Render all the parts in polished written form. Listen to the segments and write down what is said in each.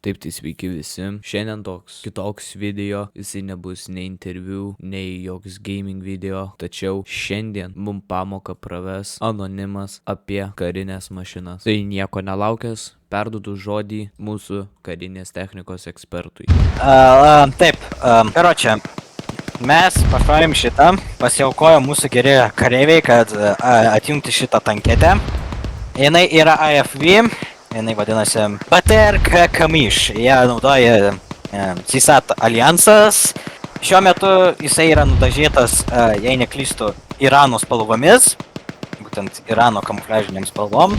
Taip, tai sveiki visi. Šiandien toks kitoks video, jisai nebus nei interviu, nei joks gaming video, tačiau šiandien mum pamoką praves anonimas apie karinės mašinas. Tai nieko nelaukęs, perduodu žodį mūsų karinės technikos ekspertui. Karočią, mes pašvarim šitą, pasiaukojo mūsų geri kareiviai, kad atjungti šitą tanketę. Jinai yra IFV. Jinai vadinasi BTR Kamiš. Jie naudoja CSAT alijansas. Šiuo metu jisai yra nudažytas, jei neklystu, Irano spalvomis. Būtent Irano kamufliažiniam spalvom.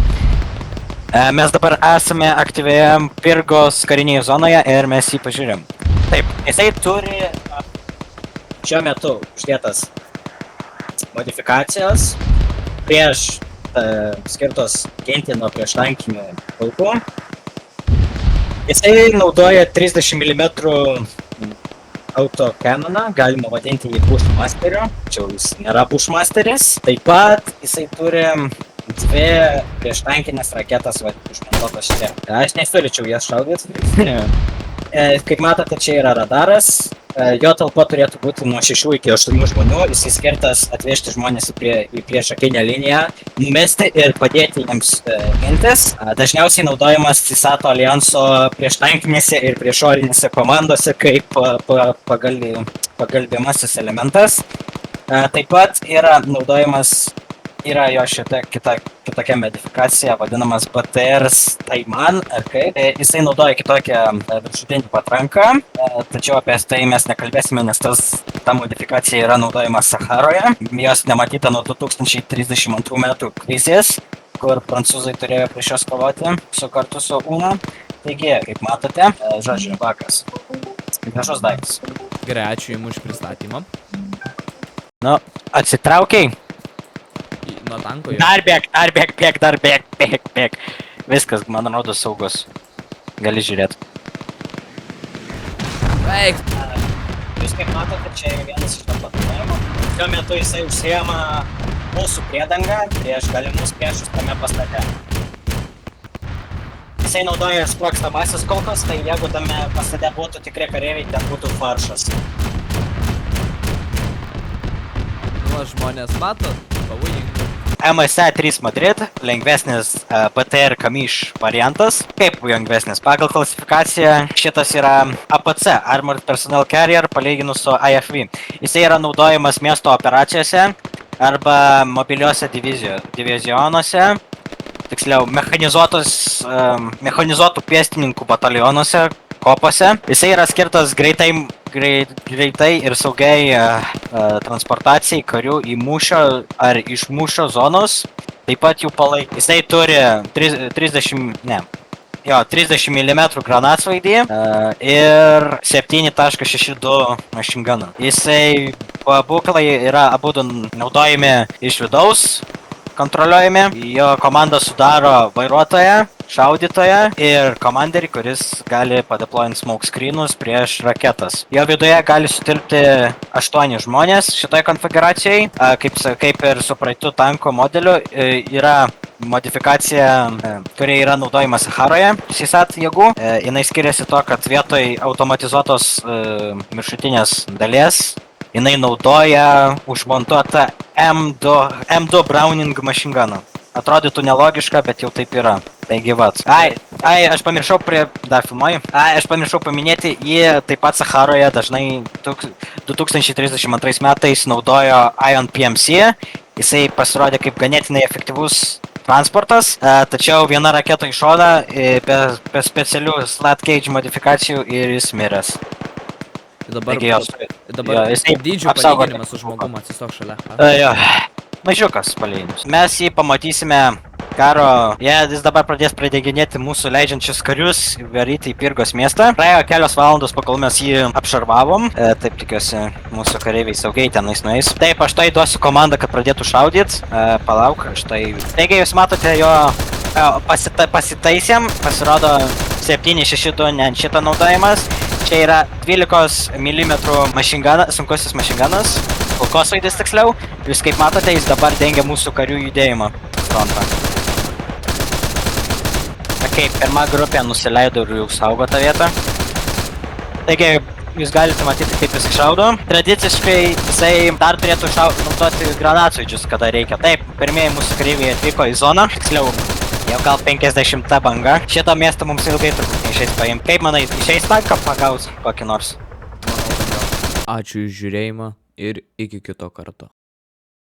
Mes dabar esame aktyvėje Pirgos karinėje zonoje ir mes jį pažiūrim. Taip, jisai turi šiuo metu uždėtas modifikacijas prieš skirtos ginti nuo prieštankinių kulkų. Jisai naudoja 30 mm autokanoną, galima vadinti jį Bushmasteriu, tačiau jis nėra Bushmasteris. Taip pat jisai turi dvi prieštankinės raketas užmontuotas čia. Aš nesiūlyčiau jas šaudyti. Kaip matote, čia yra radaras. Jo talpa turėtų būti nuo 6 iki 8 žmonių, jisai skirtas atvežti žmonės į priešakinę liniją, numesti ir padėti jiems gintis. Dažniausiai naudojamas CSAT alijanso prieštankinėse ir priešorinėse komandose kaip pagalbiamasis elementas. Taip pat yra naudojamas, yra jo šita kitokia modifikacija, vadinamas BTR Taiman, jisai naudoja kitokią viršutinį patranką, tačiau apie tai mes nekalbėsime, nes ta modifikacija yra naudojama Saharoje. Jos nematyta nuo 2032 metų krizės, kur prancūzai turėjo prieš jos kovoti kartu su UNA. Taigi, kaip matote, žodžiu, bakas. Gražus daiktas. Gerai, ačiū jums už pristatymą. Nu, atsitraukiai. Nuo tanko jau. Dar bėg. Viskas, man rodo, saugus. Gali žiūrėti. Veik! Jūs kaip matote, čia yra vienas iš to patalpojimo. Šiuo metu jisai užsiema mūsų priedangą prieš galimus priešus tame pastate. Jisai naudoja sprogstamasis kolkos, tai jeigu tame pastate būtų tikri kareiviai, ten būtų faršas. Nu, žmonės mato, pavojinga. MSA-3 Madrid, lengvesnis BTR Kamiš variantas. Kaip lengvesnis? Pagal klasifikaciją šitas yra APC, Armored Personnel Carrier, palyginus su IFV. Jisai yra naudojamas miesto operacijose arba mobiliuose divizionuose, tiksliau mechanizuotų pėstininkų batalionuose, kopose. Jisai yra skirtas greitai ir saugiai transportacijai karių į mūšio ar iš mūšio zonos, taip pat jų palaikyti. Jisai turi 30 mm granatsvaidį ir 7.62 machine guną. Jisai būklai yra abudu naudojami iš vidaus, kontroliuojami. Jo komandą sudaro vairuotoją, šaudytoją ir komanderį, kuris gali padeployint smoke screenus prieš raketas. Jo viduje gali sutilpti 8 žmonės šitoj konfiguracijai. Kaip ir su praeitų tanko modeliu, yra modifikacija, kuri yra naudojama Saharoje, CSAT jėgų. Jinai skiriasi to, kad vietoj automatizuotos viršutinės dalies jinai naudoja užmontuotą M2 Browning machine guną. Atrodytų nelogiška, bet jau taip yra. Taigi vat. Aš pamiršau Aš pamiršau paminėti, jį taip pat Saharoje dažnai 2032 metais naudojo Ion PMC. Jisai pasirodė kaip ganėtinai efektyvus transportas, tačiau viena raketa iššovė be specialių slat cage modifikacijų ir jis miręs. Dabar dydžio palyginimas su žmogum atsistok šalia. Jo, mažiukas palyginimas. Mes jį pamatysime karo, jis dabar pradės pradeginėti mūsų leidžiančius karius, varyti į Pirgos miestą. Praėjo kelios valandos, pakol mes jį apšarvavom. Taip tikiuosi, mūsų kareiviai saugiai tenais nueis. Taip, aš tai duosiu komandą, kad pradėtų šaudyt. Palauk, aš tai... Taigi, jūs matote jo pasitaisėm, pasirodo 7.62 ne ant šitą naudojimas. Čia yra 12 mm sunkusis machine gunas, kulkosvaidis tiksliau. Jūs kaip matote, jis dabar dengia mūsų karių judėjimą frontą. Okay, pirma grupė nusileido ir jau saugo tą vietą. Taigi, jūs galite matyti, kaip jis šaudo. Tradiciškai jisai dar turėtų naudoti granatsvaidžius, kada reikia. Taip, pirmieji mūsų kareiviai atvyko į zoną. Tiksliau, jau gal 50 banga. Šitą miestą mums ilgai turbūt neišeis paimti. Kaip manai, išeis tanką pagaus kokį nors? Ačiū už žiūrėjimą ir iki kito karto.